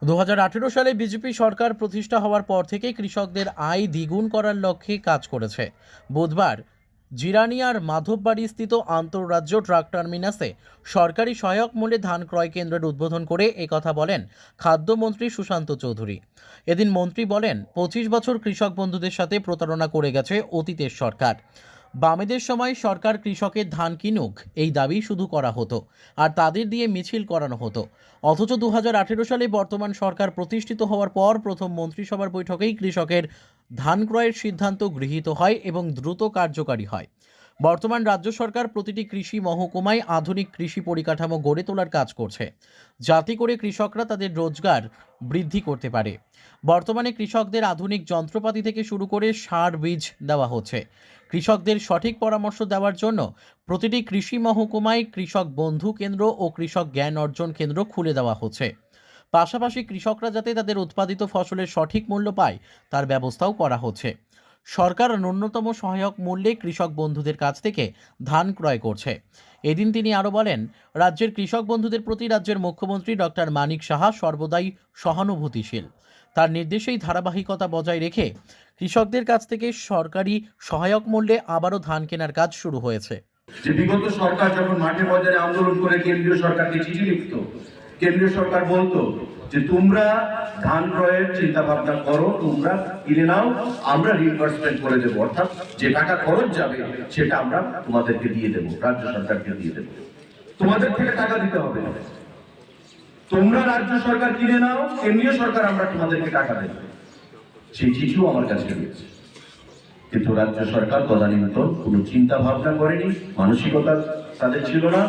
2018 সালে বিজেপি সরকার প্রতিষ্ঠা হওয়ার পর থেকে কৃষকদের আয় দ্বিগুণ করার লক্ষ্যে কাজ করেছে। বুধবার জিরানিয়ার মাধববাড়ি স্থিত আন্তঃরাজ্য ট্রাক টার্মিনাসে সরকারি সহায়ক মূল্যে ধান ক্রয় কেন্দ্রের উদ্বোধন করে একথা বলেন খাদ্যমন্ত্রী সুশান্ত চৌধুরী। এদিন মন্ত্রী বলেন, 25 বছর কৃষক বন্ধুদের সাথে প্রতারণা করে গেছে অতীতের সরকার। বামেদের সময় সরকার কৃষকের ধান কিনুক এই দাবি শুধু করা হতো, আর তাদের দিয়ে মিছিল করানো হতো। অথচ 2018 সালে বর্তমান সরকার প্রতিষ্ঠিত হওয়ার পর প্রথম মন্ত্রিসভার বৈঠকেই কৃষকের ধান ক্রয়ের সিদ্ধান্ত গৃহীত হয় এবং দ্রুত কার্যকারী হয়। বর্তমান রাজ্য সরকার প্রতিটি কৃষি মহকুমায় আধুনিক কৃষি পরিকাঠামো গড়ে তোলার কাজ করছে, যাতে করে কৃষকরা তাদের রোজগার বৃদ্ধি করতে পারে। বর্তমানে কৃষকদের আধুনিক যন্ত্রপাতি থেকে শুরু করে সার বীজ দেওয়া হচ্ছে। কৃষকদের সঠিক পরামর্শ দেওয়ার জন্য প্রতিটি কৃষি মহকুমায় কৃষক বন্ধু কেন্দ্র ও কৃষক জ্ঞান অর্জন কেন্দ্র খুলে দেওয়া হচ্ছে। পাশাপাশি কৃষকরা যাতে তাদের উৎপাদিত ফসলের সঠিক মূল্য পায় তার ব্যবস্থাও করা হচ্ছে। সরকার ন্যূনতম সহায়ক মূল্যে কৃষক বন্ধুদের কাছ থেকে ধান ক্রয় করছে। এদিন তিনি আরও বলেন, রাজ্যের কৃষক বন্ধুদের প্রতি রাজ্যের মুখ্যমন্ত্রী ডক্টর মানিক সাহা সর্বদাই সহানুভূতিশীল। তার নির্দেশেই ধারাবাহিকতা বজায় রেখে কৃষকদের কাছ থেকে সরকারি সহায়ক মূল্যে আবারও ধান কেনার কাজ শুরু হয়েছে। যে বিগত সরকার যখন মাঠে বাজারে আন্দোলন করে কেন্দ্রীয় সরকারকে চিঠি লিখত, কেন্দ্রীয় সরকার বলতো যে তোমরা ধান ক্রয়ের চিন্তা ভাবনা করো, তোমরা কিনে নাও, আমরা রিইম্বার্সমেন্ট করে দেবো, অর্থাৎ যে টাকা খরচ যাবে সেটা আমরা তোমাদেরকে দিয়ে দেবো, রাজ্য সরকারকে দিয়ে দেবো, তোমাদের থেকে টাকা দিতে হবে না, তোমরা রাজ্য সরকার কিনে নাও, কেন্দ্রীয় সরকার আমরা তোমাদেরকে টাকা দেব। সেই চিঠিও আমার কাছে রয়েছে। কিন্তু রাজ্য সরকার তদানীন্তন কোনো চিন্তা ভাবনা করেনি, মানসিকতা তাদের ছিল না।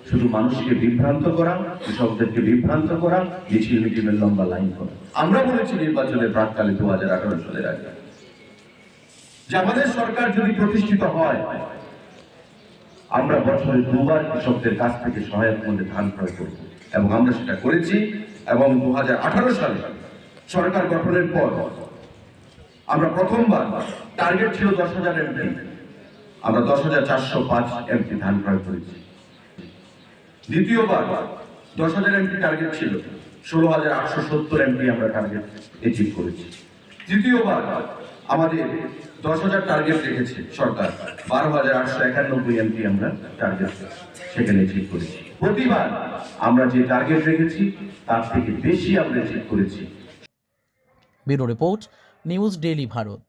শুধু মানুষকে বিভ্রান্ত করা, কৃষকদেরকে বিভ্রান্ত করা, মিছিল মিটিংয়ের লম্বা লাইন করা। আমরা বলেছি নির্বাচনের প্রাককালে 2018 সালের আগে যে আমাদের সরকার যদি প্রতিষ্ঠিত হয়, আমরা বছরে 2 বার কৃষকদের কাছ থেকে সহায়ক মূল্যে ধান ক্রয় করব, এবং আমরা সেটা করেছি। এবং 2018 সালে সরকার গঠনের পর আমরা প্রথমবার টার্গেট ছিল 10,000 এমপি, আমরা 10,405 এমপি ধান ক্রয় করেছি। দ্বিতীয়বার 10,000 এমপি টার্গেট ছিল, 16,870 এমপি আমরা টার্গেট অ্যাচিভ করেছি। তৃতীয়বার আমাদের 10,000 টার্গেট রেখেছে সরকার, 12,891 এমপি আমরা টার্গেট সেখানে অ্যাচিভ করেছি। প্রতিবার আমরা যে টার্গেট রেখেছি তার থেকে বেশি আমরা অ্যাচিভ করেছি। Bureau report, news daily Bharat.